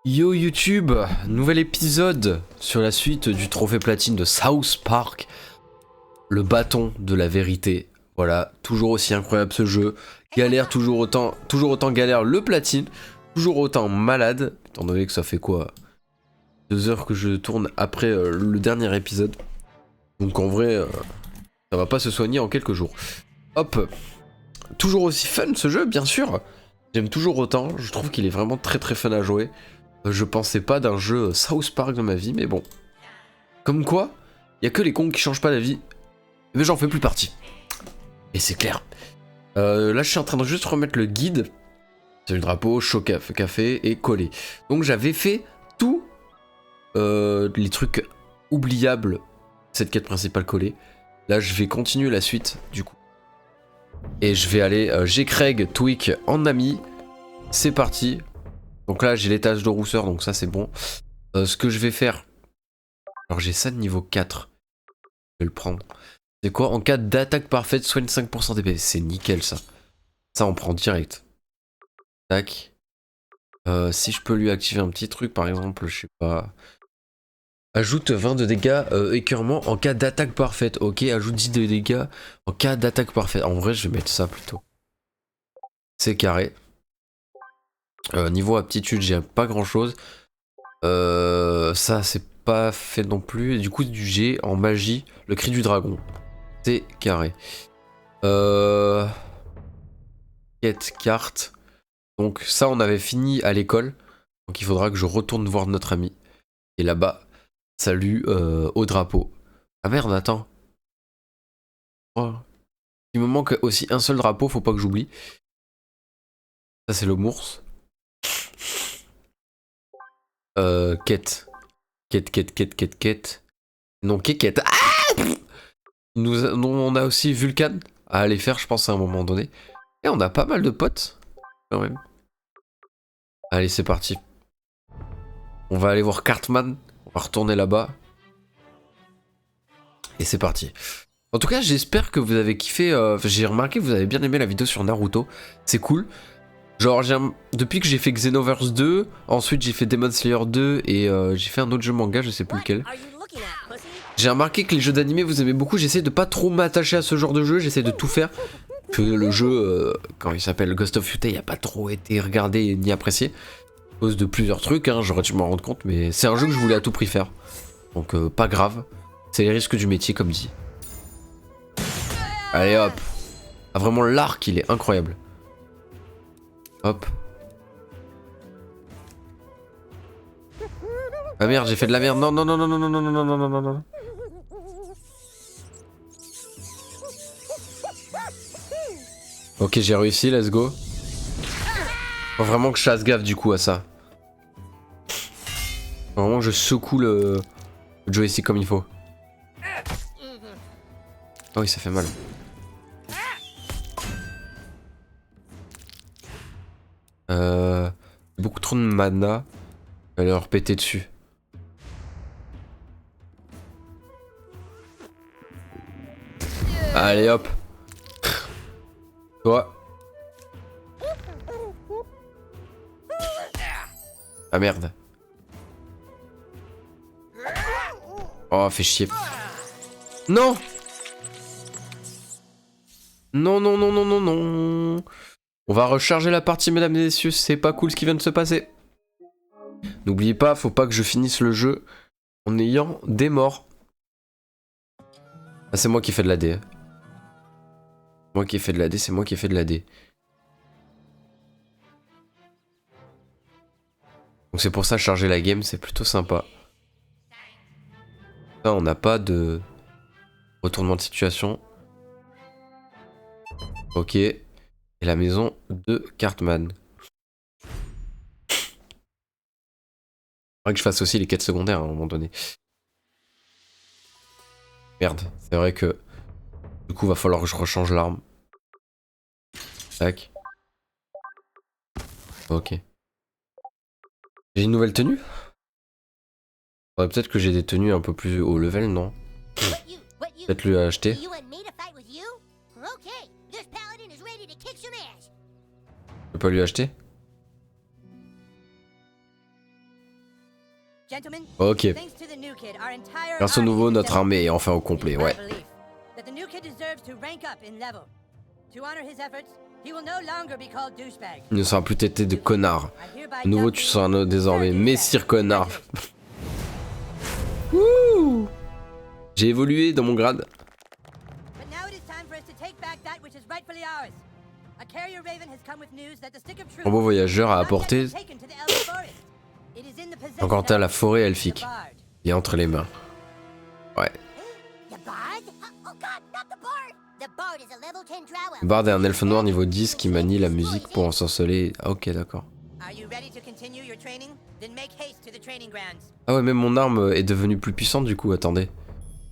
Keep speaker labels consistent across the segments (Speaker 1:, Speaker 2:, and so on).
Speaker 1: Yo YouTube, nouvel épisode sur la suite du trophée platine de South Park, le bâton de la vérité. Voilà, toujours aussi incroyable ce jeu, galère toujours autant galère le platine, toujours autant malade, étant donné que ça fait quoi 2 heures que je tourne après le dernier épisode. Donc en vrai, ça va pas se soigner en quelques jours. Hop, toujours aussi fun ce jeu bien sûr, j'aime toujours autant, je trouve qu'il est vraiment très très fun à jouer. Je pensais pas d'un jeu South Park dans ma vie, mais bon. Comme quoi, y a que les cons qui changent pas la vie. Mais j'en fais plus partie. Et c'est clair. Là, je suis en train de juste remettre le guide. C'est le drapeau, chaud café et collé. Donc j'avais fait tous les trucs oubliables, cette quête principale collée. Là, je vais continuer la suite, du coup. Et je vais aller, j'ai Craig, Tweak en ami. C'est parti. Donc là j'ai les tâches de rousseur, donc ça c'est bon. Ce que je vais faire, alors j'ai ça de niveau 4, je vais le prendre. C'est quoi? En cas d'attaque parfaite, soigne 5% d'épée. C'est nickel ça. Ça on prend direct. Tac. Si je peux lui activer un petit truc par exemple, je sais pas. Ajoute 20 de dégâts écœurement en cas d'attaque parfaite. Ok, ajoute 10 de dégâts en cas d'attaque parfaite. En vrai je vais mettre ça plutôt. C'est carré. Niveau aptitude, j'ai pas grand chose. Ça c'est pas fait non plus. Et du coup du G en magie, le cri du dragon. C'est carré. Quête carte. Donc ça on avait fini à l'école. Donc il faudra que je retourne voir notre ami. Et là-bas, salut au drapeau. Ah merde, attends. Oh. Il me manque aussi un seul drapeau, faut pas que j'oublie. Ça c'est le Mours. Quête. Quête. Non, quête. Ah, on a aussi Vulcan à aller faire, je pense, à un moment donné. Et on a pas mal de potes, quand même. Allez, c'est parti. On va aller voir Cartman. On va retourner là-bas. Et c'est parti. En tout cas, j'espère que vous avez kiffé. J'ai remarqué que vous avez bien aimé la vidéo sur Naruto. C'est cool. Genre, depuis que j'ai fait Xenoverse 2, ensuite j'ai fait Demon Slayer 2 et j'ai fait un autre jeu manga, je sais plus lequel. J'ai remarqué que les jeux d'animé vous aimez beaucoup. J'essaie de pas trop m'attacher à ce genre de jeu. J'essaie de tout faire. Que le jeu, quand il s'appelle Ghost of Yutei, il a pas trop été regardé ni apprécié. À cause de plusieurs trucs, hein, j'aurais dû m'en rendre compte. Mais c'est un jeu que je voulais à tout prix faire. Donc pas grave. C'est les risques du métier, comme dit. Allez hop. Ah, vraiment l'arc, il est incroyable. Hop. Ah merde, j'ai fait de la merde. Non, non, non, non, non, non, non, non, non, non, non, non. Ok, j'ai réussi, let's go. Faut vraiment que je fasse gaffe du coup à ça. Faut vraiment que je secoue le joystick comme il faut. Oh oui, ça fait mal. Beaucoup trop de mana. Je vais leur péter dessus. Allez hop. Toi. Ah merde. Oh, fait chier. Non. Non, non, non, non, non, non. On va recharger la partie, mesdames et messieurs. C'est pas cool ce qui vient de se passer. N'oubliez pas, faut pas que je finisse le jeu en ayant des morts. Ah, c'est moi qui fais de la D. Moi qui ai fait de la D, c'est moi qui ai fait de la D. Donc c'est pour ça charger la game, c'est plutôt sympa. Là, on n'a pas de retournement de situation. Ok. Et la maison de Cartman. Faudrait que je fasse aussi les quêtes secondaires à un moment donné. Merde, c'est vrai que du coup va falloir que je rechange l'arme. Tac. Ok. J'ai une nouvelle tenue? Faudrait peut-être que j'ai des tenues un peu plus haut level, non? Peut-être lui acheter. Je peux pas lui acheter? Ok. Grâce au nouveau, notre armée est enfin au complet, ouais. Il ne sera plus traité de connard. De nouveau, tu seras un autre désormais Messire Connard. Wouh! J'ai évolué dans mon grade. Un beau voyageur a apporté encore à la forêt elfique. Il est entre les mains. Ouais. Le Bard est un elfe noir niveau 10 qui manie la musique pour ensorceler. Ah ok, d'accord. Ah ouais, même mon arme est devenue plus puissante du coup, attendez.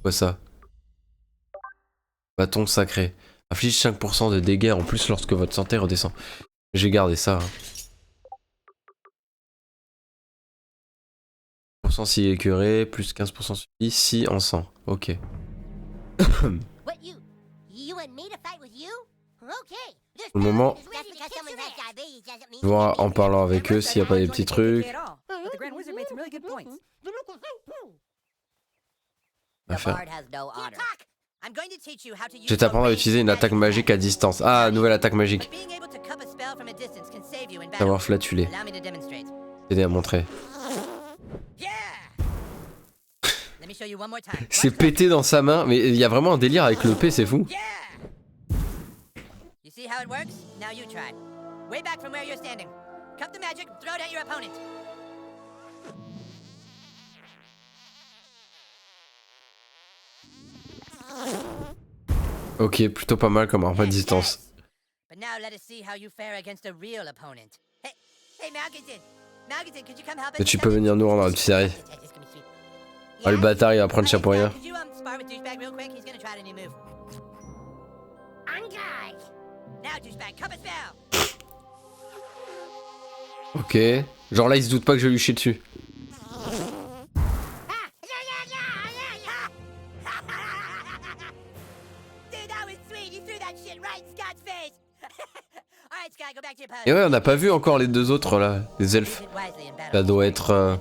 Speaker 1: Quoi ça? Bâton sacré. Inflige 5% de dégâts en plus lorsque votre santé redescend. J'ai gardé ça. Hein. % si écœuré, plus 15% suffit, si en sang. Ok. Pour le moment, voir en parlant avec eux s'il n'y a pas des petits trucs. À faire. Je vais t'apprendre à utiliser une attaque magique à distance. Ah, nouvelle attaque magique. Savoir flatuler. T'aider à montrer. C'est pété dans sa main, mais il y a vraiment un délire avec le P, c'est fou. Ok, plutôt pas mal comme arme à distance. Et tu peux venir nous rendre une petite série. Oh le bâtard il va prendre chapeau rien. Ok. Genre là il se doute pas que je vais lui chier dessus. Et ouais, on n'a pas vu encore les deux autres là, les elfes. Ça doit être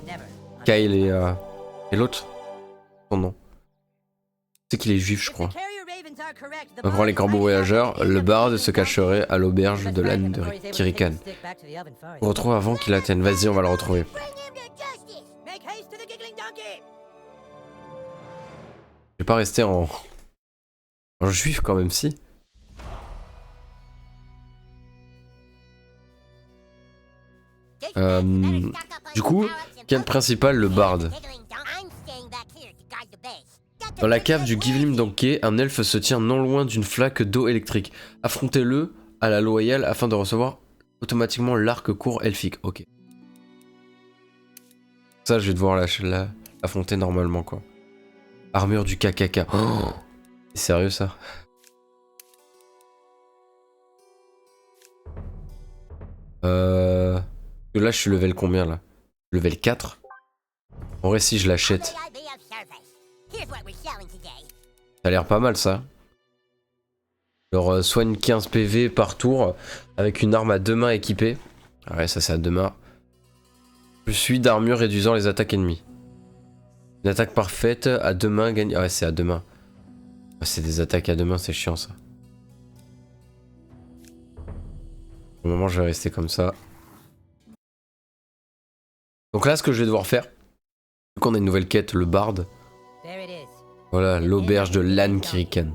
Speaker 1: Kyle et l'autre. Son nom. C'est qu'il est juif, je crois. On prend les corbeaux voyageurs. Le barde se cacherait à l'auberge de l'âne de Kirikan. On retrouve avant qu'il atteigne. Vas-y, on va le retrouver. Je vais pas rester en juif quand même, si. Du coup, quête principale, le barde. Dans la cave du Givlim Donkey, un elfe se tient non loin d'une flaque d'eau électrique. Affrontez-le à la loyale afin de recevoir automatiquement l'arc court elfique. Ok. Ça, je vais devoir l'affronter normalement, quoi. Armure du KKK. Oh, c'est sérieux, ça? Là, je suis level combien, là? Level 4? En vrai, si je l'achète. Ça a l'air pas mal, ça. Alors, soigne 15 PV par tour avec une arme à deux mains équipée. Ah ouais, ça c'est à deux mains. Plus 8 d'armure réduisant les attaques ennemies. Une attaque parfaite à deux mains gagne. Ah ouais, c'est à deux mains. Ah, c'est des attaques à deux mains, c'est chiant ça. Au moment, je vais rester comme ça. Donc là, ce que je vais devoir faire, vu qu'on a une nouvelle quête, le barde. Voilà, l'auberge de l'âne Kirikan.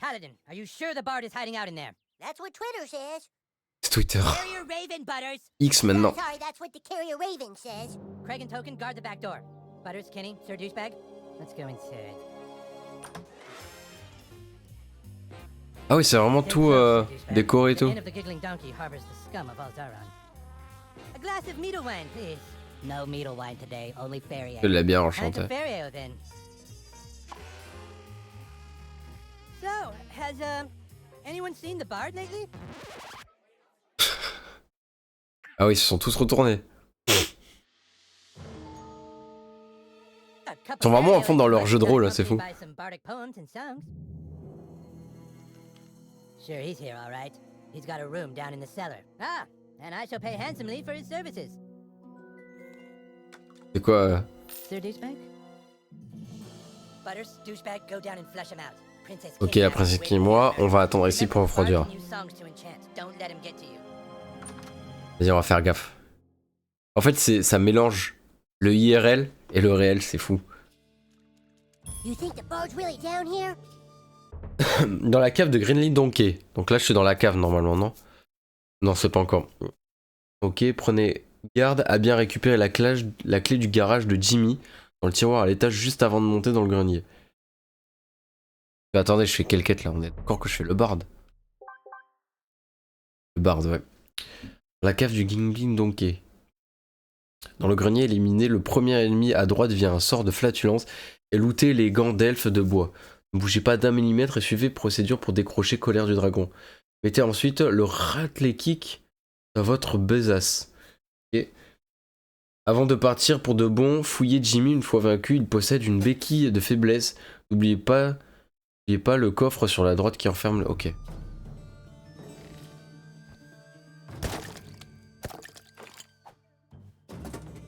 Speaker 2: Paladin, are you sure the bard is hiding out in there? That's what Twitter says.
Speaker 1: C'est Twitter.
Speaker 2: Carrier Raven, Butters.
Speaker 1: X maintenant.
Speaker 2: Sorry, that's what the Carrier Raven says. Craig and Token, guard the back door. Butters, Kenny, Sir Douchebag, let's go inside.
Speaker 1: Ah oui, c'est vraiment tout décoré et tout.
Speaker 2: The giggling donkey harbors the scum of Alzaron. A glass of meadle wine, please. No meadle wine today, only fairy ale.
Speaker 1: Je l'ai bien enchanté.
Speaker 2: Fairy ale, then. So, has anyone seen the bard lately?
Speaker 1: Ah oui, ils se sont tous retournés. Ils sont vraiment à fond dans leur jeu de rôle, c'est fou.
Speaker 2: Sure, he's here, all right. He's got a room down in the cellar. Ah, and I shall pay handsomely for his services.
Speaker 1: C'est quoi
Speaker 2: Sir douchebag? Butters, douchebag, go down and flush him out. Princess
Speaker 1: Ok,
Speaker 2: Kate
Speaker 1: la
Speaker 2: has
Speaker 1: princesse
Speaker 2: waited
Speaker 1: qui et moi,
Speaker 2: for you.
Speaker 1: on va attendre ici pour refroidir.
Speaker 2: Remember, new songs to enchant. Don't let him get to you.
Speaker 1: Vas-y, on va faire gaffe. En fait, ça mélange le IRL et le réel, c'est fou.
Speaker 3: You think the boat's really down here?
Speaker 1: Dans la cave de Greenlee Donkey. Donc là, je suis dans la cave normalement, non? Non, c'est pas encore. Ok, prenez garde à bien récupérer la clé du garage de Jimmy dans le tiroir à l'étage juste avant de monter dans le grenier. Mais attendez, je fais quelle quête là? On est d'accord que je fais le bard. Le bard, ouais. La cave du Greenlee Donkey. Dans le grenier, éliminez le premier ennemi à droite via un sort de flatulence et lootez les gants d'elfe de bois. Ne bougez pas d'un millimètre et suivez procédure pour décrocher colère du dragon. Mettez ensuite le ratley kick dans votre besace. Et avant de partir pour de bon, fouillez Jimmy une fois vaincu, il possède une béquille de faiblesse. N'oubliez pas le coffre sur la droite qui enferme le... Ok.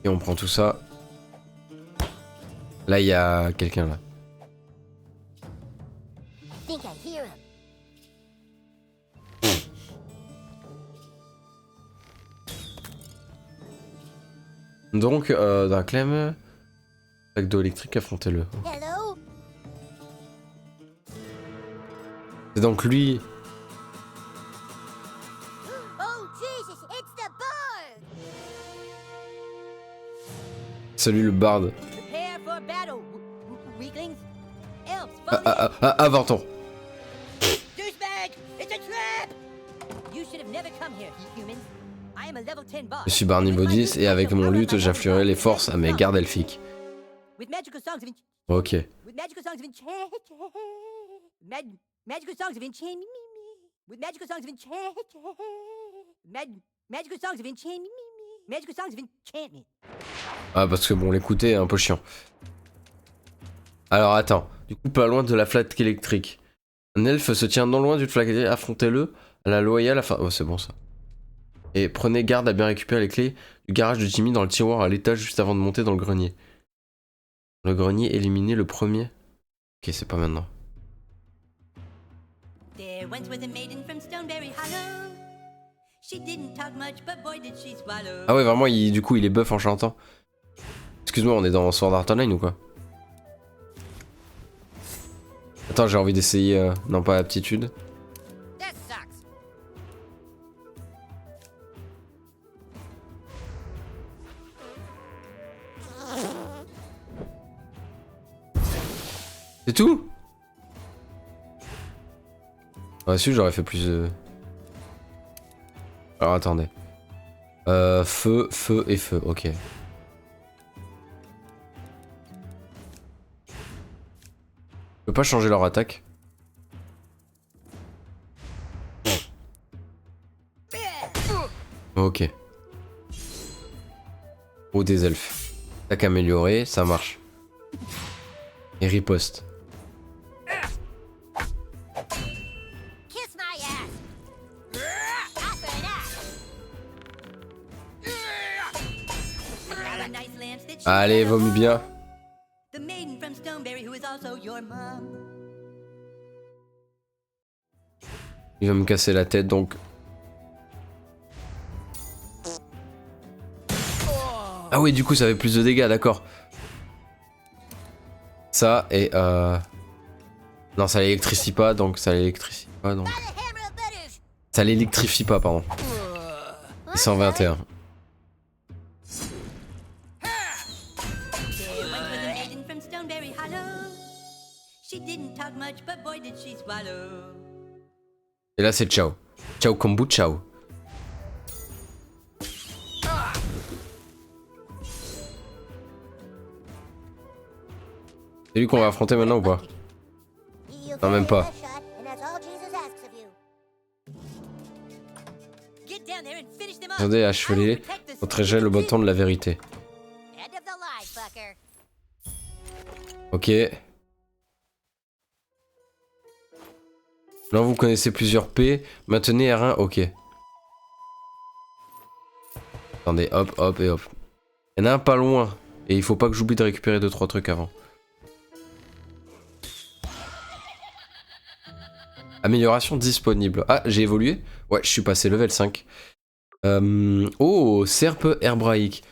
Speaker 1: Et on prend tout ça. Là, il y a quelqu'un là.
Speaker 3: I think I hear him.
Speaker 1: Donc, d'un clem, sac d'eau électrique, affrontez-le.
Speaker 3: Hello?
Speaker 1: C'est donc lui.
Speaker 3: Oh, Jesus, it's the bird!
Speaker 1: Salut le bard.
Speaker 2: Prepare for battle, weaklings. Elves,
Speaker 1: Avorton.
Speaker 2: douchebag! It's a trap! You should have never come here, humans. I am a level 10 boss.
Speaker 1: Je suis Barney Bodis et avec mon lutte, j'affluerai les forces à mes gardes elfiques.
Speaker 2: With magical songs of
Speaker 1: Ok.
Speaker 2: With magical songs of enchant. Magical songs of enchant. With magical songs of enchant. Magical songs of enchant. Magical songs of enchantment.
Speaker 1: Ah, parce que bon, l'écouter est un peu chiant. Alors attends, du coup, pas loin de la flaque électrique. Un elfe se tient non loin d'une flaque électrique, affrontez-le à la loyale afin. Oh, c'est bon ça. Et prenez garde à bien récupérer les clés du garage de Jimmy dans le tiroir à l'étage juste avant de monter dans le grenier. Le grenier, éliminez le premier. Ok, c'est pas maintenant.
Speaker 2: There once was a maiden from Stoneberry Hollow. She didn't talk much, but boy did she swallow.
Speaker 1: Ah ouais, vraiment, du coup, il est buff en chantant. Excuse-moi, on est dans Sword Art Online ou quoi? Attends, j'ai envie d'essayer... Non, pas aptitude.
Speaker 2: That sucks.
Speaker 1: C'est tout? Ouais, si, j'aurais fait plus... Alors, attendez. Feu, feu et feu, ok. Je peux pas changer leur attaque. Ok. Oh, des elfes. Attaque améliorée, ça marche. Et riposte.
Speaker 3: Kiss my ass! After that!
Speaker 2: A nice lance that she
Speaker 1: Allez,
Speaker 2: had.
Speaker 1: vomit bien.
Speaker 2: The maiden from Stoneberry who is also your mom.
Speaker 1: Il va me casser la tête, donc... Ah oui, du coup, ça fait plus de dégâts, d'accord. Ça, et non, ça l'électrifie pas, donc ça l'électrifie pas, donc...
Speaker 3: The hammer of butters!
Speaker 1: Ça l'électrifie pas, pardon. Et 121.
Speaker 2: There once was a maiden from Stoneberry Hollow. She didn't talk much, but boy did she swallow.
Speaker 1: Et là, c'est ciao. Ciao kombu, ciao. C'est lui qu'on va affronter maintenant ou pas?
Speaker 3: You
Speaker 1: Non, même
Speaker 3: failed
Speaker 1: pas.
Speaker 3: that shot, and that's all Jesus asks of you.
Speaker 2: Get down there and finish them off.
Speaker 1: Attendez, achevez-les. Protégez le bâton de la vérité.
Speaker 3: End of the line, fucker.
Speaker 1: Ok. Là, vous connaissez plusieurs P. Maintenez R1, ok. Attendez, hop, hop et hop. Il y en a un pas loin. Et il faut pas que j'oublie de récupérer 2-3 trucs avant. Amélioration disponible. Ah, j'ai évolué? Ouais, je suis passé level 5. Oh, Serpe Herbraïque.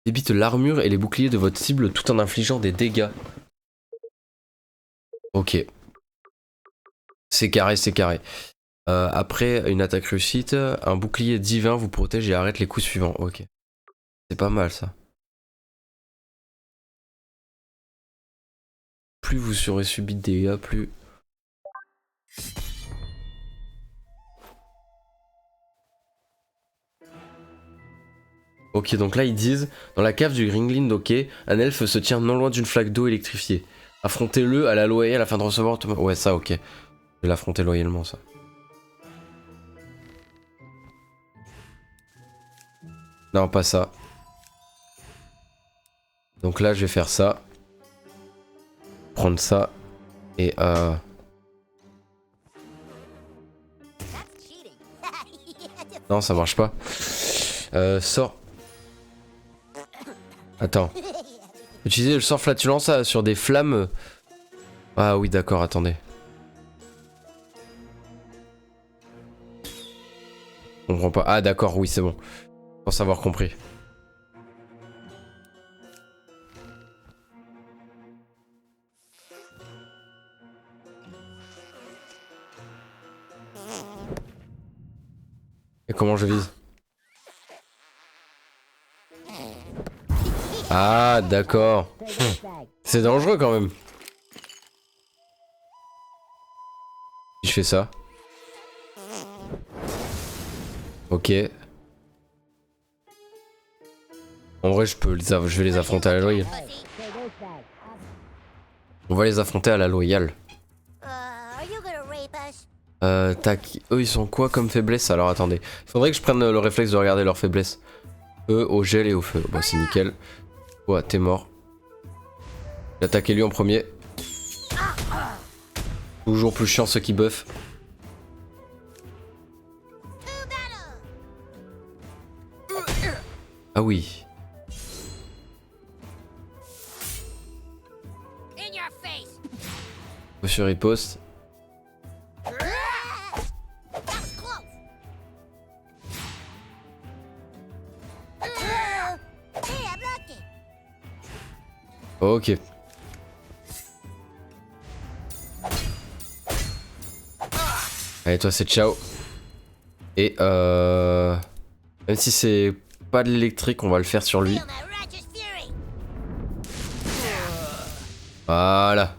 Speaker 1: Débite l'armure et les boucliers de votre cible tout en infligeant des dégâts. Ok. C'est carré, c'est carré. Après une attaque réussite, un bouclier divin vous protège et arrête les coups suivants. Ok. C'est pas mal ça. Plus vous serez subi de dégâts, plus... Ok, donc là ils disent, dans la cave du Gringlind, ok, un elfe se tient non loin d'une flaque d'eau électrifiée. Affrontez-le à la loyale afin de recevoir... Ouais, ça, ok. Je vais l'affronter loyalement, ça. Non, pas ça. Donc là, je vais faire ça. Prendre ça. Et Non, ça marche pas. Sort. Attends. Utiliser le sort flatulence sur des flammes. Ah oui, d'accord, attendez. On comprend pas. Ah d'accord, oui, c'est bon. Je pense avoir compris. Et comment je vise? Ah d'accord. C'est dangereux quand même. Si je fais ça. Ok. En vrai, je vais les affronter à la loyale. On va les affronter à la loyale. Tac. Eux, ils sont quoi comme faiblesse? Alors attendez. Il faudrait que je prenne le réflexe de regarder leurs faiblesses. Eux, au gel et au feu. Bon, c'est nickel. Ouais, t'es mort. J'ai attaqué lui en premier. Toujours plus chiant ceux qui buffent. Ah oui. Monsieur riposte. Ok. Allez, toi c'est ciao. Et même si c'est pas de l'électrique, on va le faire sur lui. Voilà.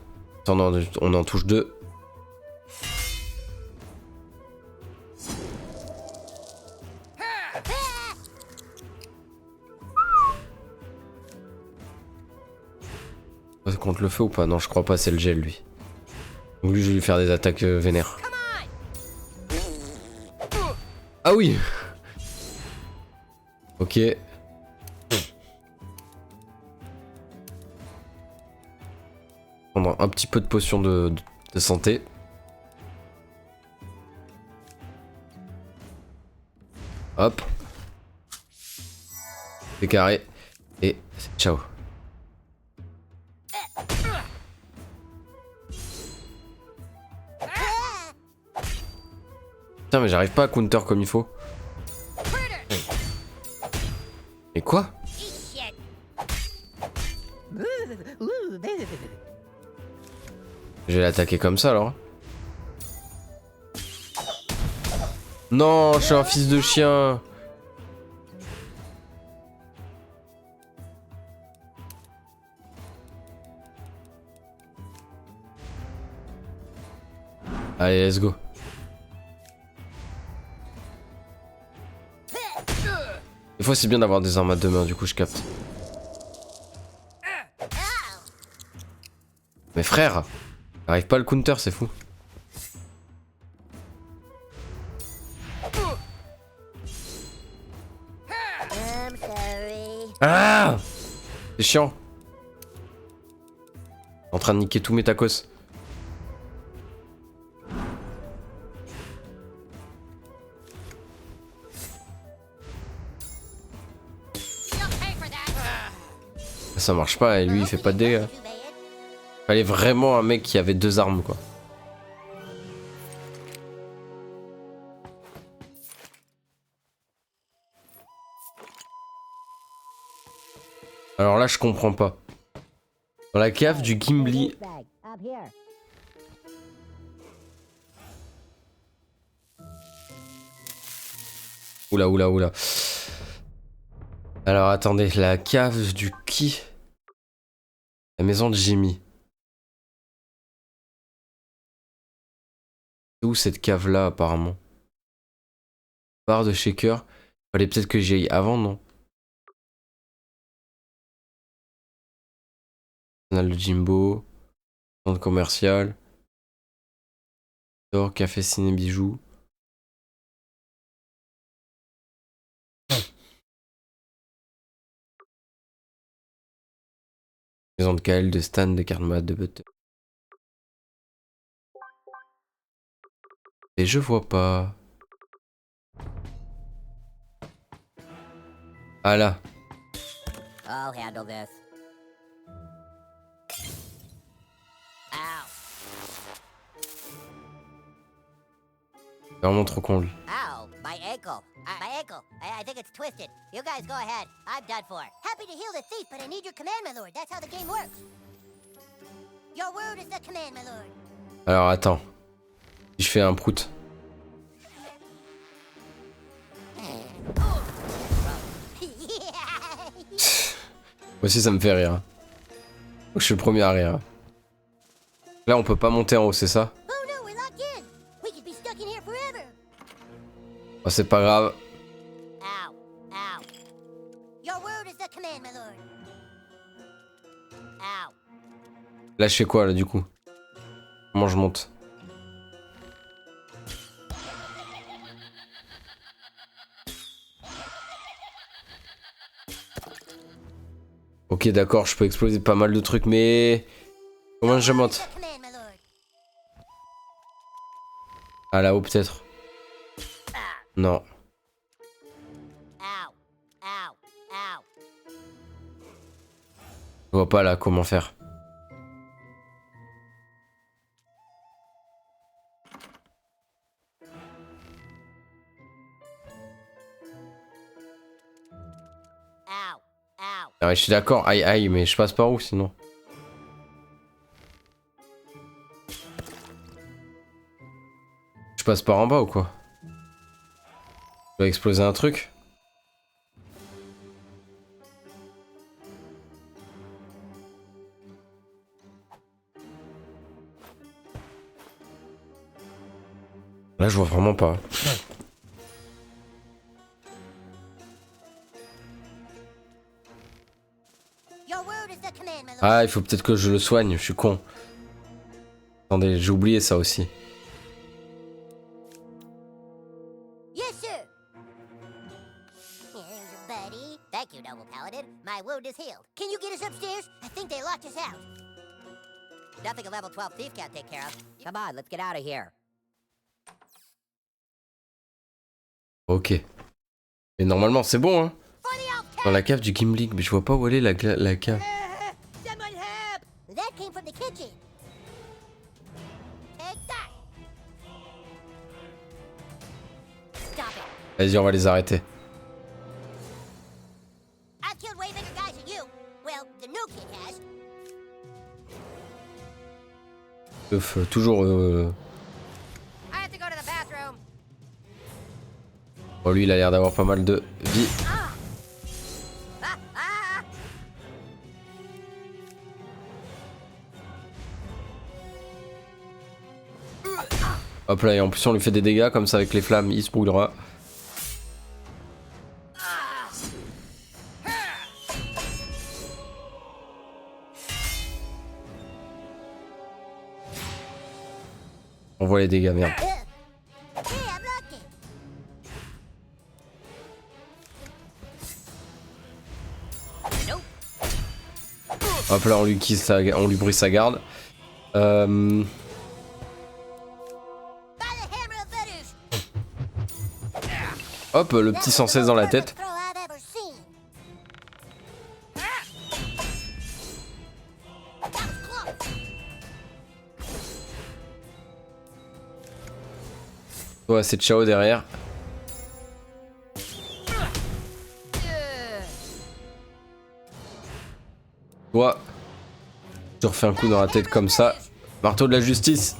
Speaker 1: On en touche deux. Contre le feu ou pas? Non, je crois pas, c'est le gel lui. Donc lui, je vais lui faire des attaques vénères. Ah oui. Ok. Prendre un petit peu de potion de santé. Hop. C'est carré. Et ciao. Putain, mais j'arrive pas à counter comme il faut. Mais quoi? Je vais l'attaquer comme ça alors. Non, je suis un fils de chien. Allez, let's go. Des fois c'est bien d'avoir des armes à deux mains, du coup je capte. Mais frère, j'arrive pas à le counter, c'est fou. Ah, c'est chiant. En train de niquer tous mes tacos. Ça marche pas et lui il fait pas de dégâts. Fallait vraiment un mec qui avait 2 armes quoi. Alors là je comprends pas. Dans la cave du Gimli. Oula oula oula. Alors attendez, la cave du qui? La maison de Jimmy. C'est où cette cave là apparemment? Bar de shaker. Fallait peut-être que j'y aille avant, non? Canal de Jimbo. Centre commercial. Store, café, ciné, bijoux. Maison de Kael, de Stan, de Karma, de Butter. Et je vois pas. Ah là.
Speaker 2: I'll handle this. Ow.
Speaker 1: Vraiment trop con lui.
Speaker 2: Ow, my ankle. My ankle. I think it's twisted. You guys go ahead. I'm done for.
Speaker 3: Happy to heal the thief, but I need your command, my lord. That's how the game works. Your word is the command, my lord.
Speaker 1: Alors attends. Si je fais un prout. Moi aussi ça me fait rire. Je suis le premier à rire. Là on peut pas monter en haut, c'est ça?
Speaker 3: Oh no, we're locked in. We could be stuck in here forever.
Speaker 1: Oh, c'est pas grave.
Speaker 3: Ow, ow. Your word is the command, my lord. Ow.
Speaker 1: Là je fais quoi là du coup? Comment je monte? Ok d'accord, je peux exploser pas mal de trucs mais... Comment je monte?
Speaker 3: The command, my lord.
Speaker 1: Ah là-haut peut-être? Non.
Speaker 3: Ow, ow, ow.
Speaker 1: Je vois pas là comment faire.
Speaker 3: Ow, ow.
Speaker 1: Ah, je suis d'accord, aïe aïe, mais je passe par où sinon? Je passe par en bas ou quoi? Je vais exploser un truc? Là je vois vraiment pas.
Speaker 3: Your word is the command, my lord.
Speaker 1: Ah, il faut peut-être que je le soigne, je suis con. Attendez, j'ai oublié ça aussi.
Speaker 3: Yes, sir. Here's your buddy.
Speaker 2: Thank you, noble paladin. My wound is healed.
Speaker 3: Can you get us upstairs? I think they locked us out.
Speaker 2: Nothing a level 12 thief can't take care of. Come on, let's get out of here.
Speaker 1: Ok. Mais normalement c'est bon hein.
Speaker 3: For the old
Speaker 1: Dans la cave du Gimli, mais je vois pas où elle est la cave.
Speaker 3: Someone help! That came from the kitchen. Take that. Stop it.
Speaker 1: Vas-y, on va les arrêter.
Speaker 3: I've killed way bigger guys than you. Well, the new kid has.
Speaker 1: Toujours...
Speaker 2: I have to go to the bathroom.
Speaker 1: Oh, lui il a l'air d'avoir pas mal de vie.
Speaker 2: Ah, ah.
Speaker 1: Hop là, et en plus on lui fait des dégâts comme ça avec les flammes, il se brûlera. On voit les dégâts, merde.
Speaker 3: Hey, I'm locked in.
Speaker 1: Hop là, on lui brise sa garde.
Speaker 3: By the hammer of Vedus.
Speaker 1: Hop, le petit 116 dans la tête.
Speaker 3: Throw I've ever seen.
Speaker 1: Ouais, c'est Chao derrière. Toi, je te refais un coup dans la tête comme ça. Marteau de la justice.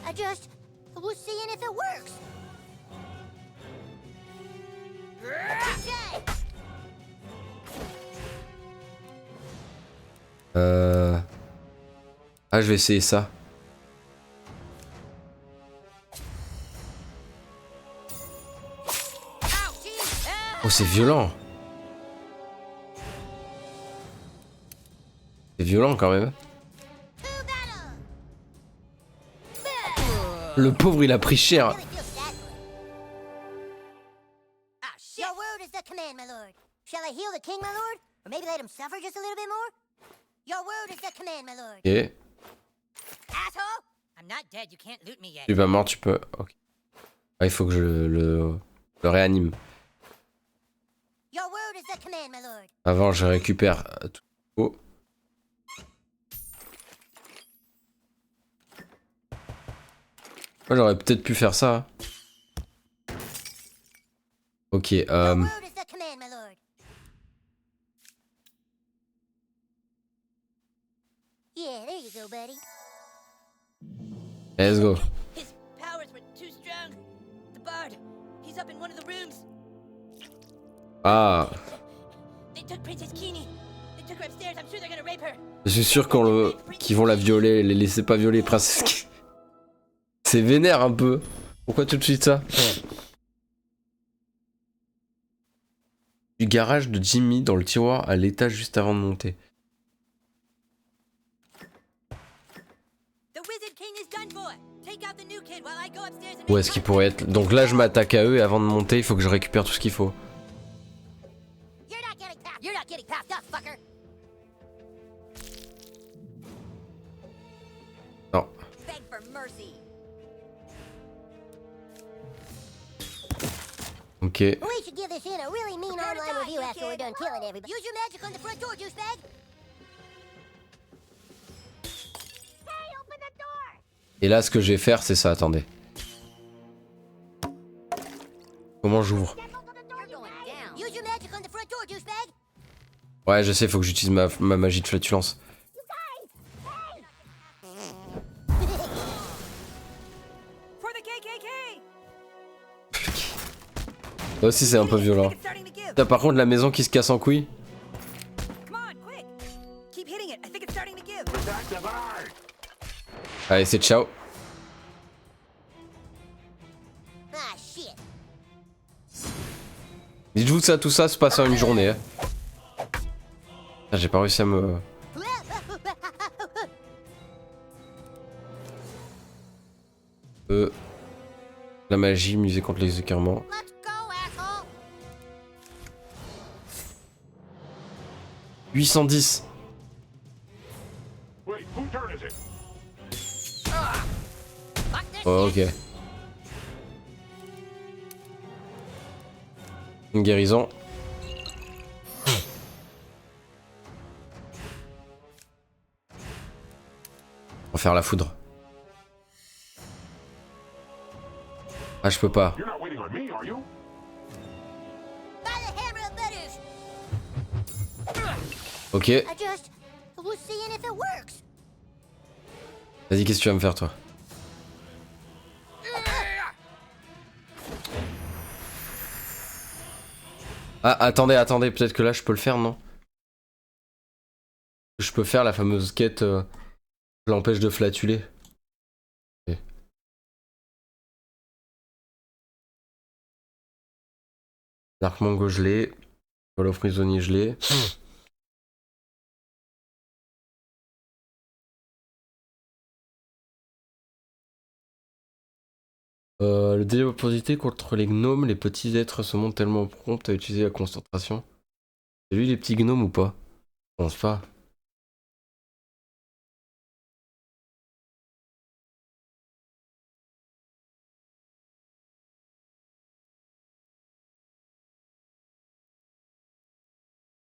Speaker 3: I just was seeing if it works.
Speaker 1: Ah, je vais essayer ça. Oh, c'est violent. C'est violent quand même. Le pauvre, il a pris cher.
Speaker 3: Really feels that good. Ah, shit. Your word is the command, my lord. Shall I heal the king, my lord? Or maybe let him suffer just a little bit more? Your word is the command, my lord.
Speaker 1: Ok.
Speaker 2: Asshole! I'm not dead. You can't loot me yet.
Speaker 1: Tu vas mort, tu peux. Ok. Ah, il faut que je le réanime.
Speaker 3: Your word is the command, my lord.
Speaker 1: Avant, je récupère tout. Oh. Moi, j'aurais peut-être pu faire ça. Ok,
Speaker 3: Your word is the command, my lord. Yeah, there you go, buddy.
Speaker 1: let's go.
Speaker 2: His powers were too strong. The bard, he's up in one of the rooms.
Speaker 1: Ah,
Speaker 2: They took Princess Keene. They took her upstairs. I'm sure they're gonna rape her.
Speaker 1: je suis sûr qu'ils vont la violer, les laisser pas violer, princesse. C'est vénère un peu. Pourquoi tout de suite ça? Du garage de Jimmy dans le tiroir à l'étage juste avant de monter.
Speaker 2: The Wizard King is done for. Take out the new kid while I go upstairs and
Speaker 1: Où
Speaker 2: make
Speaker 1: est-ce qu'il pourrait être? Donc là, je m'attaque à eux et avant de monter, il faut que je récupère tout ce qu'il faut.
Speaker 3: You're not getting past us, fucker.
Speaker 1: Non.
Speaker 3: Beg for mercy.
Speaker 1: Ok.
Speaker 3: We should give this in a really mean online review after we're done killing everybody. Use your magic on the front door, douchebag. Hey, open the door.
Speaker 1: Et là, ce que je vais faire, c'est ça. Attendez. Comment j'ouvre?
Speaker 3: Use your magic on the front door, douchebag.
Speaker 1: Ouais, je sais, faut que j'utilise ma magie de flatulence.
Speaker 2: For the KKK.
Speaker 1: Là aussi, c'est un peu violent.
Speaker 2: It's starting to give.
Speaker 1: T'as par contre la maison qui se casse en couilles.
Speaker 2: Come on, quick. Keep hitting it. I think it's starting to give.
Speaker 1: Allez, c'est ciao.
Speaker 3: Ah, shit.
Speaker 1: Dites-vous que ça, tout ça se passe en une journée. Hein. Ah, j'ai pas réussi à me... La magie, musée contre les écartements.
Speaker 3: Let's go, asshole.
Speaker 1: 810.
Speaker 4: Wait, whose turn is it?
Speaker 3: Fuck this
Speaker 1: Oh,
Speaker 3: shit.
Speaker 1: ok. Une guérison. On va faire la foudre. Ah, je peux pas.
Speaker 4: You're not waiting on me, are you?
Speaker 3: By the hammer of Bedouche.
Speaker 1: Ok.
Speaker 3: I just was seeing if it works.
Speaker 1: Vas-y, qu'est-ce que tu vas me faire, toi? Ah, attendez, peut-être que là, je peux le faire, non? Je peux faire la fameuse quête l'empêche de flatuler. Ok. L'arc-mango gelé. Vol prisonnier gelé. Le délai d'opportunité contre les gnomes, les petits êtres se montrent tellement prompts à utiliser la concentration. T'as vu les petits gnomes ou pas? Je pense pas.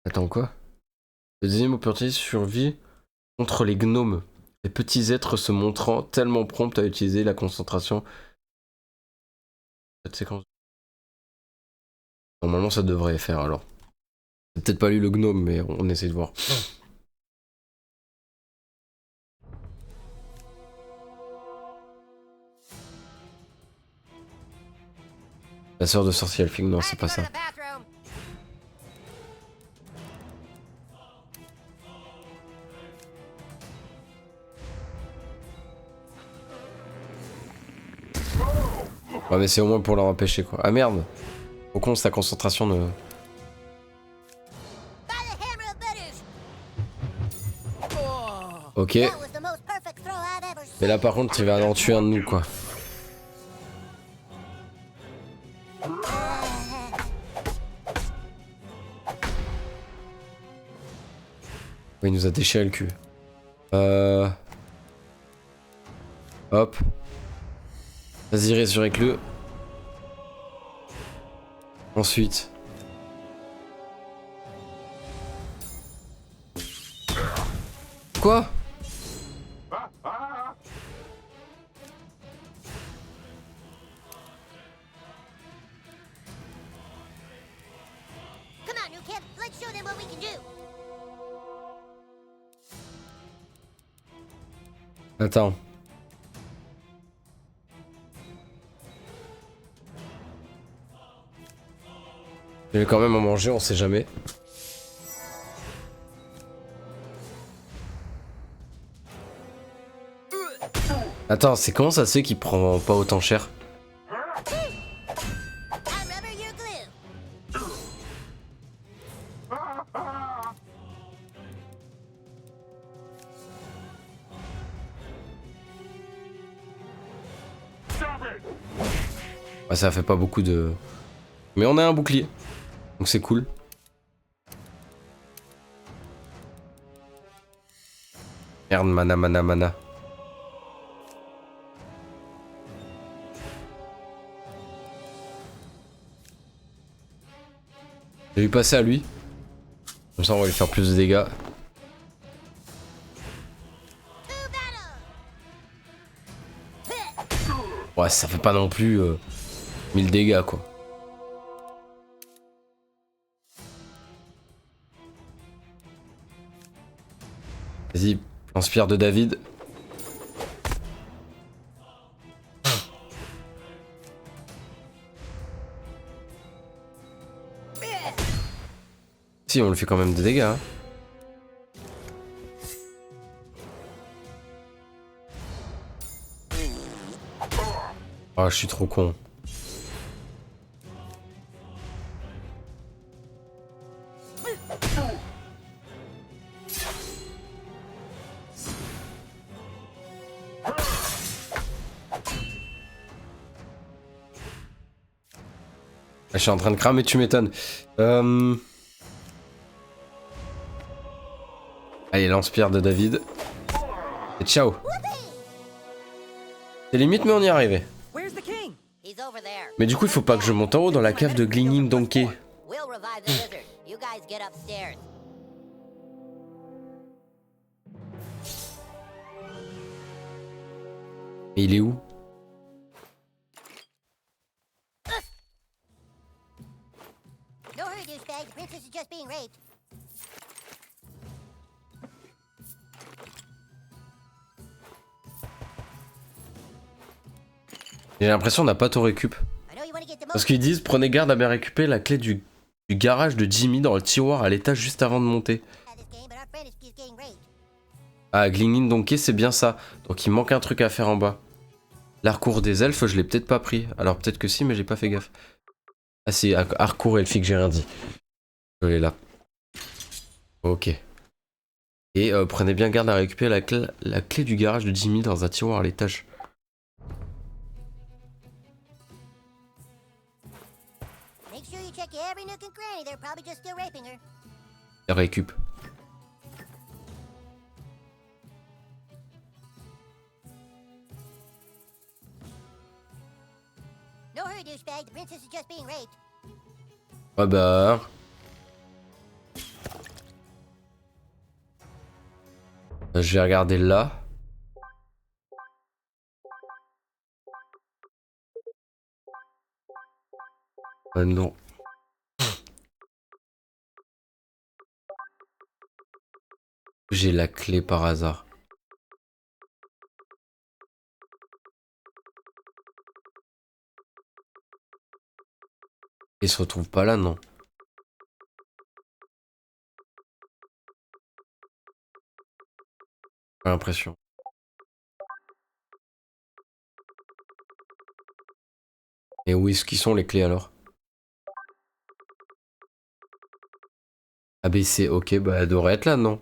Speaker 1: Attends, quoi? Le deuxième opportunité survie contre les gnomes. Les petits êtres se montrant tellement prompts à utiliser la concentration. cette séquence. Normalement, ça devrait faire alors. C'est peut-être pas lui le gnome, mais on essaie de voir. La sœur de sorcier Elfing, non, c'est pas ça. Ouais, mais c'est au moins pour leur empêcher quoi. Ah merde! Au con, sa concentration ne. Ok. Mais là par contre, il va en tuer un de nous quoi. Oui, il nous a déchiré le cul. Hop. Vas-y, résurrecte-le. Ensuite. Quoi?
Speaker 3: Come on, new kid. Let's show them what we can do.
Speaker 1: Attends. Je vais quand même en manger, on sait jamais. Attends, c'est comment ça se fait qu'il prend pas autant cher?
Speaker 3: I'm rubber, you're glue.
Speaker 4: Stop it!
Speaker 1: Ouais, ça fait pas beaucoup de... Mais on a un bouclier. Donc c'est cool. Merde, mana. J'ai vu passer à lui. Comme ça on va lui faire plus de dégâts. Ouais, ça fait pas non plus 1000 dégâts quoi. Vas-y, lance-pierre de David. Si, on lui fait quand même des dégâts. Hein. Oh, je suis trop con. Je suis en train de cramer, tu m'étonnes. Allez, lance-pierre de David. Et ciao. C'est limite, mais on y est arrivé.
Speaker 2: Where's the king?
Speaker 3: He's over there.
Speaker 1: Mais du coup, il faut pas que je monte en haut dans la cave de Glinging Donkey.
Speaker 3: We'll revive the lizard. You guys get upstairs.
Speaker 1: Mais il est où?
Speaker 3: No hurry, douchebag. The princess is just being raped.
Speaker 1: J'ai l'impression qu'on n'a pas tout récup.
Speaker 3: I know you want to get the
Speaker 1: Parce
Speaker 3: most.
Speaker 1: qu'ils disent, prenez garde à bien récupérer la clé du garage de Jimmy dans le tiroir à l'étage juste avant de monter.
Speaker 3: At this game, but our friend is getting raped.
Speaker 1: Ah, Glinging Donkey, c'est bien ça. Donc il manque un truc à faire en bas. L'arcours des elfes, je l'ai peut-être pas pris. Alors peut-être que si, mais j'ai pas fait gaffe. Ah si, Harcourt elfique, j'ai rien dit. Je l'ai là. Ok. Et prenez bien garde à récupérer la clé du garage de Jimmy dans un tiroir à l'étage.
Speaker 3: Make sure you check every nook and cranny. They're probably just still raping her.
Speaker 1: Récup.
Speaker 3: No hurry, douchebag. The princess is just being raped.
Speaker 1: Ah bah... Je vais regarder là. Non. J'ai la clé par hasard. Il se retrouve pas là, non? J'ai l'impression. Et où est-ce qu'ils sont les clés alors? ABC, ok, bah elle devrait être là, non?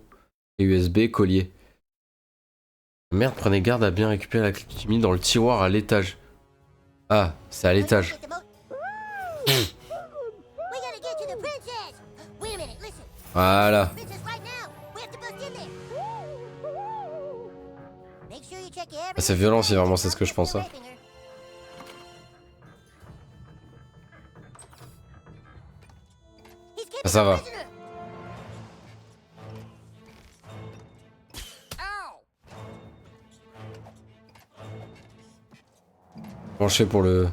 Speaker 1: Et USB, collier. Merde, prenez garde à bien récupérer la clé que tu mis dans le tiroir à l'étage. Ah, c'est à l'étage.
Speaker 3: We gotta get to the princess. Wait a minute, listen.
Speaker 1: Voilà.
Speaker 3: Princess right now. We have to bust in there. Make sure you check everything.
Speaker 1: C'est violent si vraiment c'est ce que je pense. Hein. Ah, ça va. Penché pour le...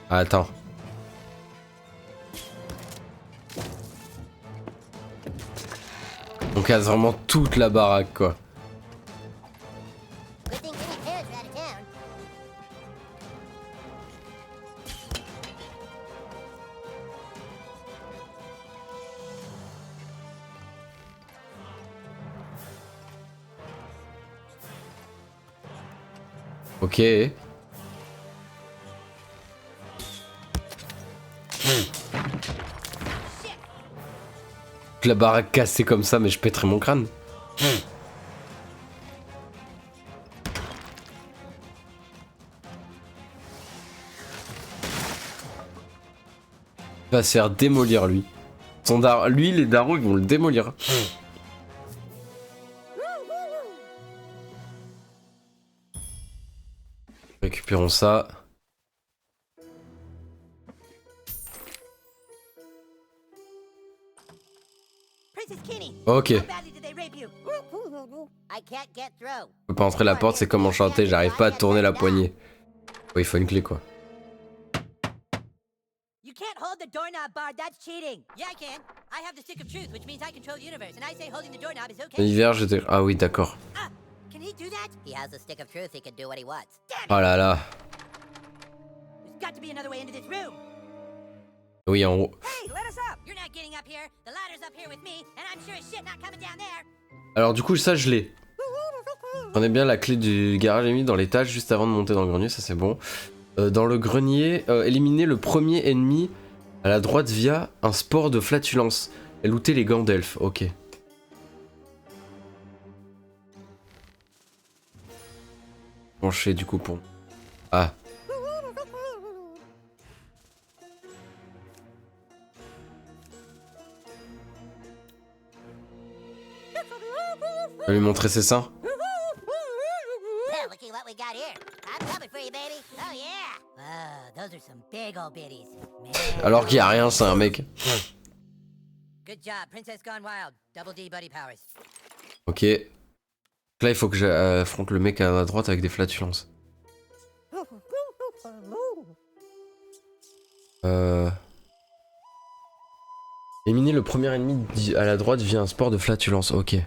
Speaker 1: Ah, attends. On casse vraiment toute la baraque, quoi.
Speaker 3: Good thing any parents are out of town.
Speaker 1: Ok. La baraque cassée comme ça, mais je pèterai mon crâne. Il va se faire démolir, lui. Lui, les darons, ils vont le démolir. Récupérons ça.
Speaker 2: Princess Kenny,
Speaker 1: Ok.
Speaker 2: how badly did they rape you?
Speaker 3: I can't get through.
Speaker 1: Je peux pas entrer la porte, c'est comme enchanté, j'arrive pas à tourner la poignée. Ouais, il faut une clé, quoi.
Speaker 2: You can't hold the doorknob, Bard. That's cheating. Yeah, I can. I have the stick of truth, which means I control the universe, and I say holding the doorknob is okay.
Speaker 1: L'hiver, j'étais... Ah oui, d'accord.
Speaker 2: Ah, can he do that?
Speaker 3: He has a stick of truth. He can do what he wants.
Speaker 1: Oh là là.
Speaker 2: There's got to be another way into this room.
Speaker 1: Oui, en haut.
Speaker 2: Hey, let us up. You're not getting up here. The ladder's up here with me, and I'm sure as shit not coming down there.
Speaker 1: Alors du coup, ça, je l'ai. Prenez bien la clé du garage ennemi dans l'étage juste avant de monter dans le grenier, ça c'est bon. Dans le grenier, éliminez le premier ennemi à la droite via un sport de flatulence. Et looter les gants d'elfe, ok. Pencher du coup pour... Ah. Je vais lui montrer ses seins.
Speaker 3: Well, looky what we got here. I'm coming for you, baby. Oh yeah.
Speaker 2: Oh, those are some big old biddies. Man.
Speaker 1: Alors qu'il y a rien, c'est un mec.
Speaker 2: Good job, Princess Gone Wild. Double D buddy powers.
Speaker 1: Ok. Là, il faut que j'affronte le mec à la droite avec des flatulences. Éliminer le premier ennemi à la droite via un sport de flatulence, ok.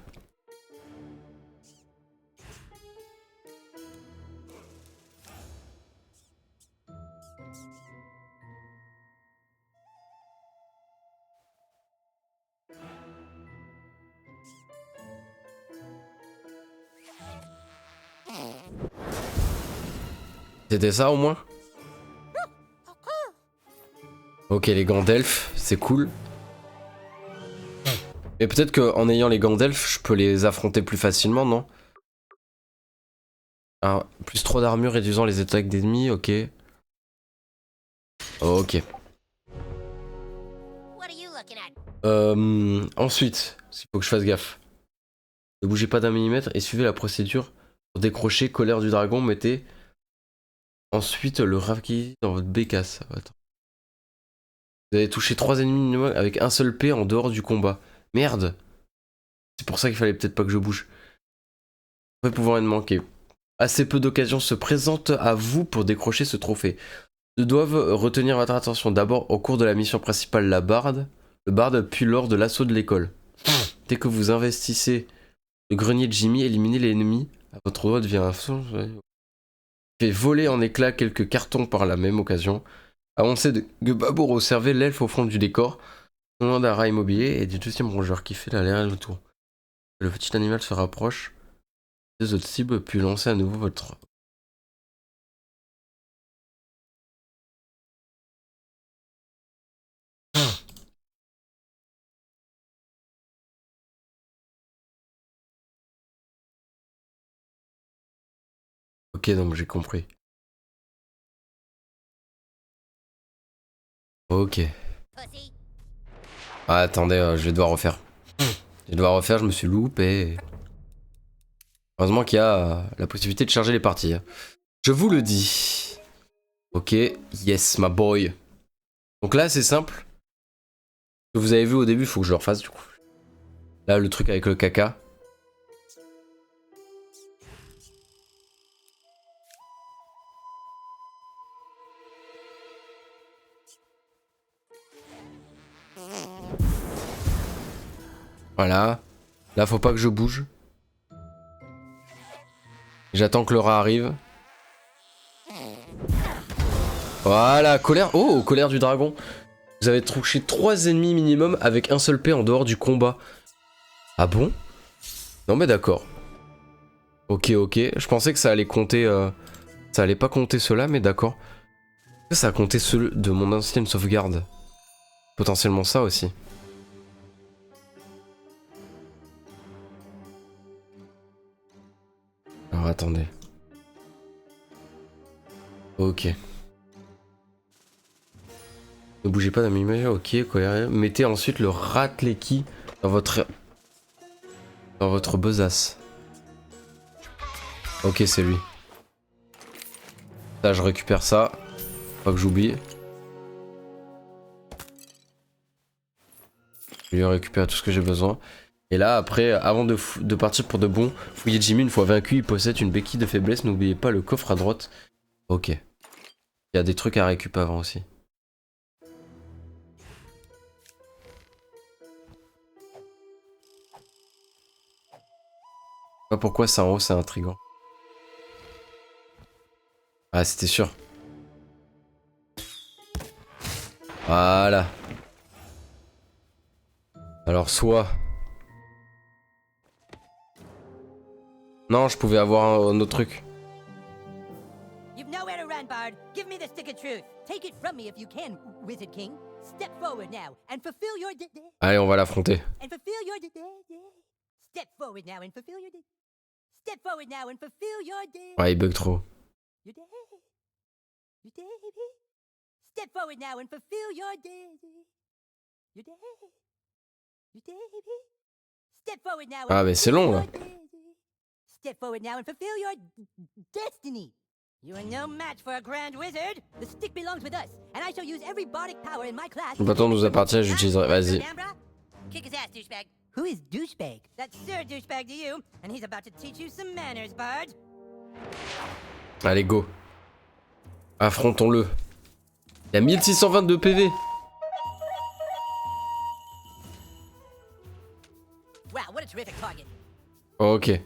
Speaker 1: C'était ça au moins? Ok, les gants d'elfe, c'est cool. Mais peut-être qu'en ayant les gants d'elfe, je peux les affronter plus facilement, non? Ah, plus 3 d'armure réduisant les attaques d'ennemis, ok. Ok.
Speaker 3: What are you looking at?
Speaker 1: Ensuite, il faut que je fasse gaffe. Ne bougez pas d'un millimètre et suivez la procédure. Pour décrocher colère du dragon, mettez ensuite le raki dans votre bécasse. Attends. Vous avez touché 3 ennemis avec un seul P en dehors du combat. Merde! C'est pour ça qu'il fallait peut-être pas que je bouge. Vous pouvez pouvoir être manqué. Assez peu d'occasions se présentent à vous pour décrocher ce trophée. Ils doivent retenir votre attention d'abord au cours de la mission principale, le barde, puis lors de l'assaut de l'école. Dès que vous investissez le grenier de Jimmy, éliminez l'ennemi. À votre droite vient un son. Fait voler en éclats quelques cartons par la même occasion. Avancez que Babour observait l'elfe au fond du décor, au loin d'un rat immobilier et du deuxième rongeur qui fait l'aller-retour. Le petit animal se rapproche des autres cibles, puis lancez à nouveau votre. Ok, donc j'ai compris. Ok.
Speaker 3: Pussy.
Speaker 1: Ah, attendez, je vais devoir refaire. Je me suis loupé. Heureusement qu'il y a la possibilité de charger les parties. Hein. Je vous le dis. Ok, yes, my boy. Donc là, c'est simple. Ce que vous avez vu au début, il faut que je le refasse du coup. Là, le truc avec le caca. Voilà. Là, faut pas que je bouge. J'attends que le rat arrive. Voilà, colère. Oh, colère du dragon. Vous avez touché 3 ennemis minimum avec un seul P en dehors du combat. Ah bon? Non mais d'accord. Ok, ok. Je pensais que ça allait compter... Ça allait pas compter cela, mais d'accord. Ça a compté ceux de mon ancienne sauvegarde. Potentiellement ça aussi. Alors attendez. Ok. Ne bougez pas d'un millimètre, ok, colère. Mettez ensuite le Ratleki dans votre besace. Ok, c'est lui. Là, je récupère ça. Pas que j'oublie. Je vais récupérer tout ce que j'ai besoin. Et là, après, avant de partir pour de bon, fouiller Jimmy, une fois vaincu, il possède une béquille de faiblesse. N'oubliez pas le coffre à droite. Ok. Il y a des trucs à récupérer avant aussi. Pas pourquoi ça en haut, c'est intriguant. Ah, c'était sûr. Voilà. Alors, soit... Non, je pouvais avoir un autre truc.
Speaker 2: You've nowhere to run, Bard. Give me the stick of truth. Take it from me if you can, Wizard King. Step forward now and fulfill your
Speaker 1: Allez, on va l'affronter.
Speaker 2: and fulfill your Step forward now and fulfill your Step forward now and fulfill your
Speaker 1: Ouais, il bug trop.
Speaker 2: Your Step forward now and fulfill your Your Step forward now.
Speaker 1: Ah, mais c'est long là.
Speaker 2: Step forward now and fulfill your destiny. You are no match for a grand wizard. The stick belongs with us, and I shall use every bardic power in my class.
Speaker 1: Le bâton nous appartient, j'utiliserai. Vas-y.
Speaker 3: Kick his ass, douchebag.
Speaker 2: Who is douchebag? That's Sir Douchebag to you, and he's about to teach you some manners, Bard.
Speaker 1: Allez, go. Affrontons-le. Il y a 1622 PV.
Speaker 2: Wow, what a terrific target.
Speaker 1: Ok.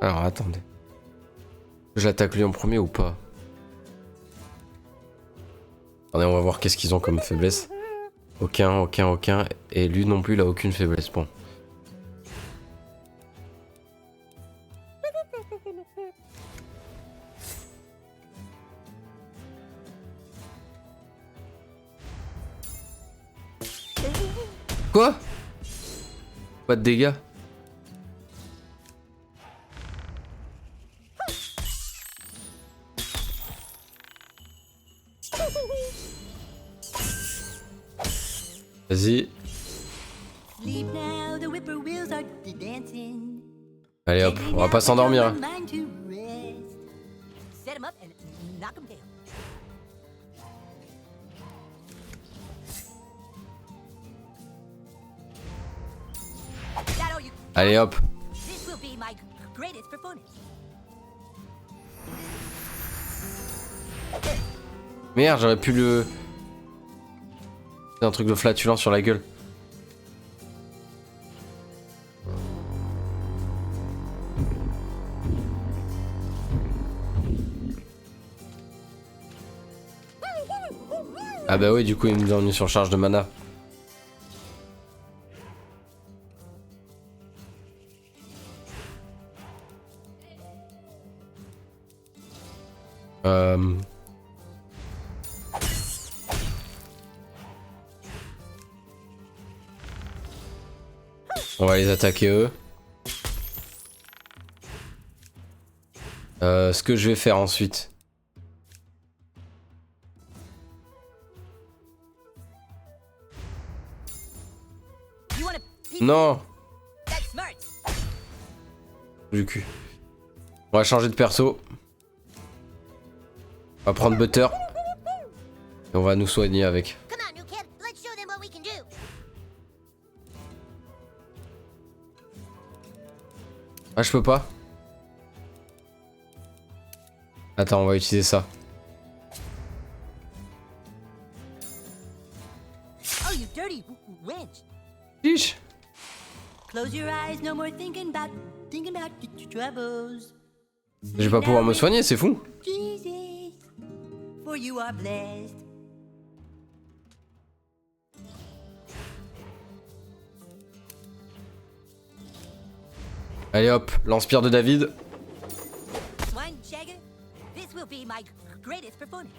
Speaker 1: Alors, attendez. Je l'attaque lui en premier ou pas? Attendez, on va voir qu'est-ce qu'ils ont comme faiblesse. Aucun. Et lui non plus, il a aucune faiblesse. Bon. Quoi? Pas de dégâts? Vas-y.
Speaker 2: Sleep now, the whippoorwills are dancing.
Speaker 1: Allez hop, on va pas s'endormir. Hein.
Speaker 2: Set him up and knock him down.
Speaker 1: Allez hop.
Speaker 2: This will be my greatest performance.
Speaker 1: Merde, j'aurais pu le... C'est un truc de flatulence sur la gueule. Ah bah oui, du coup il me donne une surcharge de mana. On va les attaquer eux. Ce que je vais faire ensuite.
Speaker 2: You want a piece
Speaker 1: Non,
Speaker 2: that's smart.
Speaker 1: du cul. On va changer de perso. On va prendre Butter. Et on va nous soigner avec.
Speaker 3: Come on, new kid. Let's show them what we can do.
Speaker 1: Ah, je peux pas. Attends, on va utiliser ça.
Speaker 2: Oh, you dirty wench.
Speaker 1: Chiche.
Speaker 2: Close your eyes, no more thinking about troubles.
Speaker 1: Je vais pas pouvoir me soigner, c'est fou.
Speaker 2: Jesus, for you are blessed.
Speaker 1: Allez hop, lance-pierre de David.
Speaker 2: Swine Shagger, this will be my greatest performance.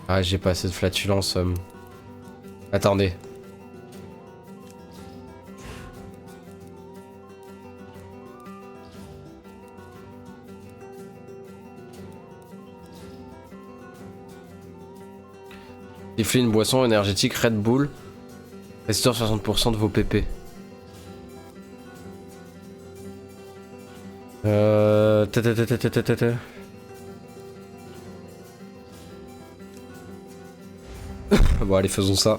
Speaker 1: Ah, j'ai pas assez de flatulence. Attendez. Sifflez une boisson énergétique Red Bull. Restaure 60% de vos PP. Bon, allez, faisons ça.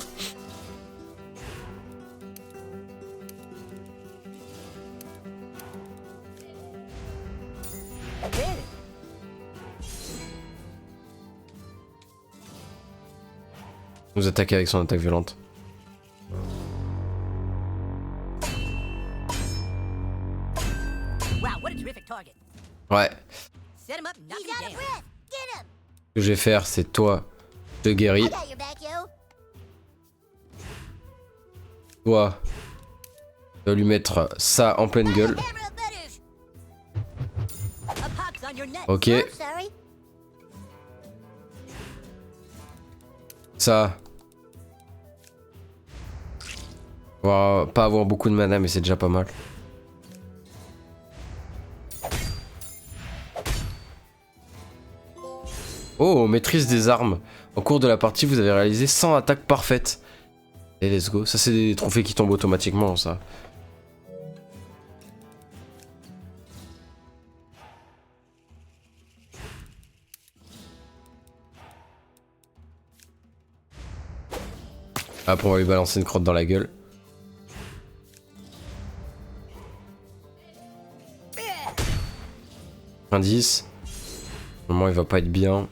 Speaker 1: Nous attaquer avec son attaque violente.
Speaker 2: Wow, what a terrific target.
Speaker 1: Ouais.
Speaker 2: Set him up, knock
Speaker 3: He's
Speaker 2: him
Speaker 3: out of
Speaker 2: down.
Speaker 3: breath. Get him.
Speaker 1: Ce que je vais faire, c'est toi, je te guéris.
Speaker 3: I got your back, yo.
Speaker 1: Toi, je vais lui mettre ça en pleine gueule.
Speaker 3: Hammer of butters.
Speaker 2: A pox on your nuts.
Speaker 1: Ok,
Speaker 3: I'm sorry.
Speaker 1: ça. On va pas avoir beaucoup de mana, mais c'est déjà pas mal. Oh, maîtrise des armes. Au cours de la partie, vous avez réalisé 100 attaques parfaites. Et let's go. Ça, c'est des trophées qui tombent automatiquement, ça. Après, on va lui balancer une crotte dans la gueule. Indice. Normalement, il va pas être bien.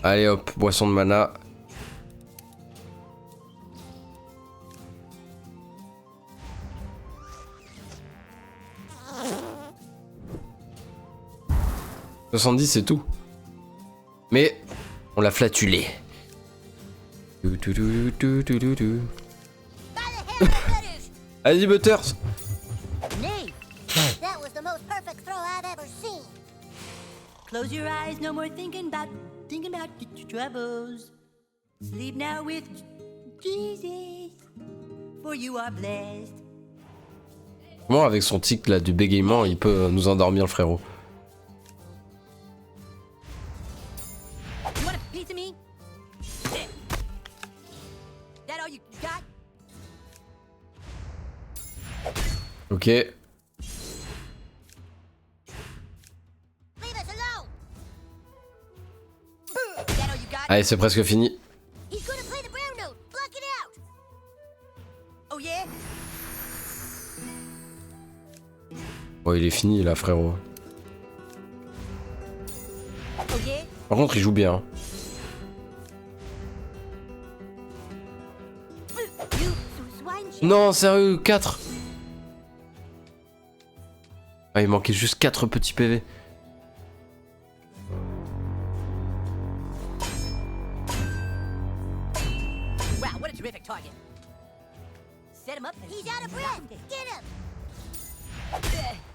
Speaker 1: Allez hop, boisson de mana. « 70 c'est tout. Mais on l'a flatulé. »
Speaker 3: By the hammer of butters.
Speaker 1: Allez Butters.
Speaker 2: Nay,
Speaker 3: That was the most perfect throw I've ever seen.
Speaker 2: close your eyes, no more thinking about troubles. Sleep now with Jesus, for you are blessed.
Speaker 1: Bon, avec son tic là du bégaiement, il peut nous endormir le frérot.
Speaker 2: You want a piece of me? Yeah. That all you got?
Speaker 1: Ok.
Speaker 3: Leave us alone.
Speaker 2: That all you got?
Speaker 1: Allez, c'est presque fini.
Speaker 3: He's gonna play the brown note. Block it out.
Speaker 2: Oh yeah?
Speaker 1: Oh, il est fini là, frérot.
Speaker 2: Oh yeah?
Speaker 1: Par contre, il joue bien. Hein.
Speaker 3: You swine shit.
Speaker 1: Non, sérieux, 4. Ah, il manquait juste 4 petits PV.
Speaker 2: Wow, what a terrific target. Set him up and
Speaker 3: He's out of breath. Get him.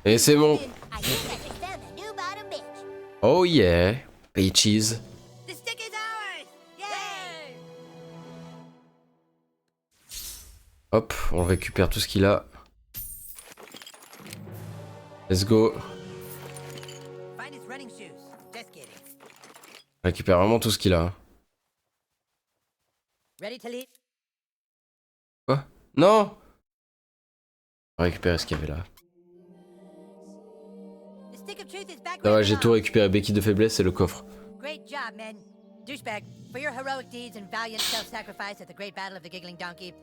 Speaker 1: Et c'est bon.
Speaker 3: I think I just found a new bottom bitch.
Speaker 1: Oh yeah. Peaches.
Speaker 2: the stick is ours! Yay!
Speaker 1: Hop, on récupère tout ce qu'il a. Let's go.
Speaker 2: Find his running shoes. Just kidding.
Speaker 1: On récupère vraiment tout ce qu'il a.
Speaker 2: Ready to leave?
Speaker 1: Quoi? Non! On va récupérer ce qu'il y avait là.
Speaker 2: The stick of truth is back
Speaker 1: Ça
Speaker 2: where
Speaker 1: va,
Speaker 2: it
Speaker 1: j'ai tout
Speaker 2: belongs.
Speaker 1: récupéré. Béquille de faiblesse et le coffre.
Speaker 2: Great job, men. Douchebag, for your heroic deeds and valiant self-sacrifice at the Great Battle of the Giggling Donkey,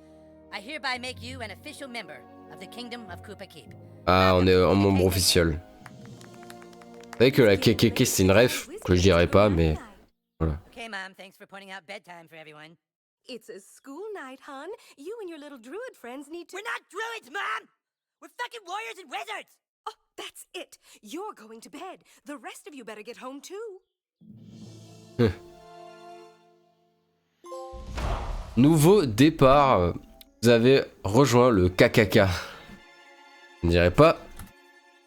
Speaker 2: I hereby make you an official member of the Kingdom of Koopa Keep.
Speaker 1: Ah, on est en membre officiel. Vous savez que la KKK c'est une ref que je dirais pas, mais
Speaker 2: Okay, Mom, thanks for pointing out bedtime for everyone.
Speaker 5: It's a school night, hon. You and your little druid friends need to.
Speaker 2: We're not druids, Mom! We're fucking warriors and wizards!
Speaker 5: Oh, that's it. You're going to bed. The rest of you better get home too.
Speaker 1: nouveau départ. Vous avez rejoint le KKK. Je ne dirais pas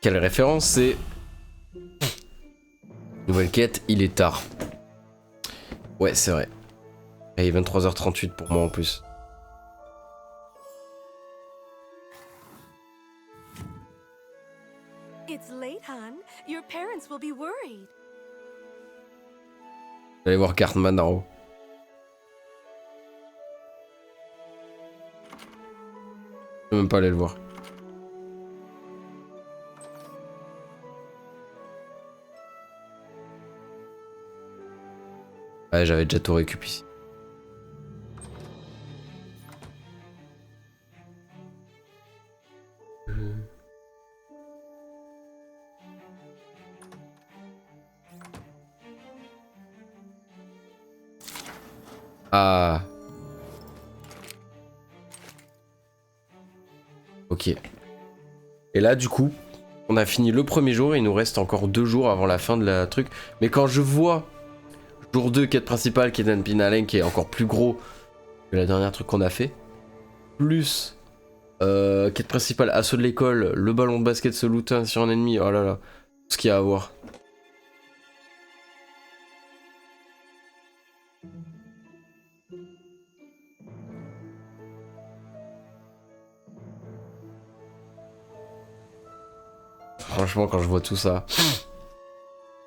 Speaker 1: quelle référence c'est. Nouvelle quête, il est tard. Ouais, c'est vrai. Et il est 23h38 pour moi en plus.
Speaker 5: It's late, hon. Your parents will be worried.
Speaker 1: Allez voir Cartman en haut. Je peux même pas aller le voir. Ouais, j'avais déjà tout récup ici. Ah. Ok. Et là, du coup, on a fini le premier jour. Il nous reste encore 2 jours avant la fin de la truc. Mais quand je vois jour 2, quête principale, qui est Dan Pinalen, qui est encore plus gros que la dernière truc qu'on a fait, plus quête principale, assaut de l'école, le ballon de basket se looter sur un ennemi, oh là là, tout ce qu'il y a à voir. Franchement, quand je vois tout ça,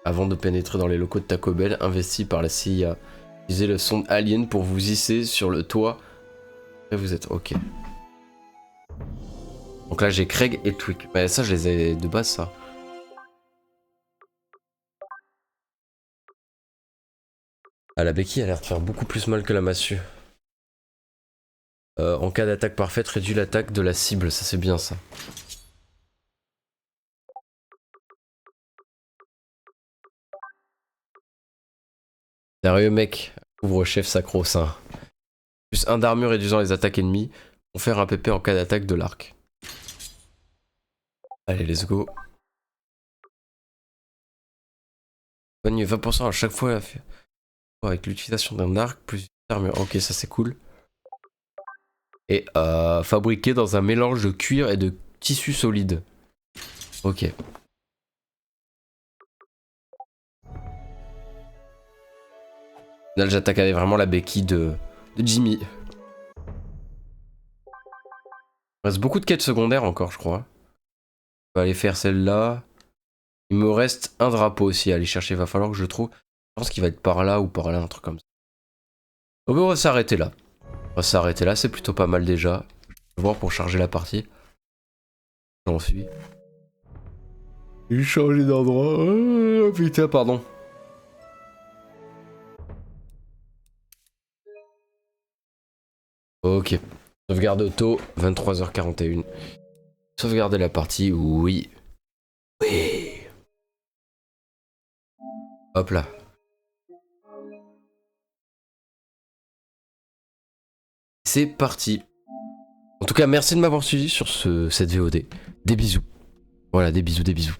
Speaker 1: avant de pénétrer dans les locaux de Taco Bell, investis par la CIA, utilisez le sonde alien pour vous hisser sur le toit. Et vous êtes ok. Donc là, j'ai Craig et Twig. Mais ça, je les ai de base, ça. Ah, la béquille a l'air de faire beaucoup plus mal que la massue. En cas d'attaque parfaite, réduit l'attaque de la cible. Ça, c'est bien, ça. Sérieux mec, ouvre-chef sacro-saint. Plus 1 d'armure réduisant les attaques ennemies. Confère un PP en cas d'attaque de l'arc. Allez, let's go. Gagne 20% à chaque fois avec l'utilisation d'un arc plus d'armure. Ok, ça c'est cool. Et fabriqué dans un mélange de cuir et de tissu solide. Ok. Là, j'attaque avec vraiment la béquille de Jimmy. Il reste beaucoup de quêtes secondaires encore, je crois. On va aller faire celle-là. Il me reste un drapeau aussi à aller chercher. Il va falloir que je le trouve. Je pense qu'il va être par là ou par là, un truc comme ça. Donc on va s'arrêter là. On va s'arrêter là, c'est plutôt pas mal déjà. Je vais voir pour charger la partie. J'en suis. J'ai changé d'endroit. Oh, putain, pardon. Ok. Sauvegarde auto, 23h41. Sauvegarder la partie, oui. Oui. Hop là. C'est parti. En tout cas, merci de m'avoir suivi sur cette VOD. Des bisous. Voilà, des bisous, des bisous.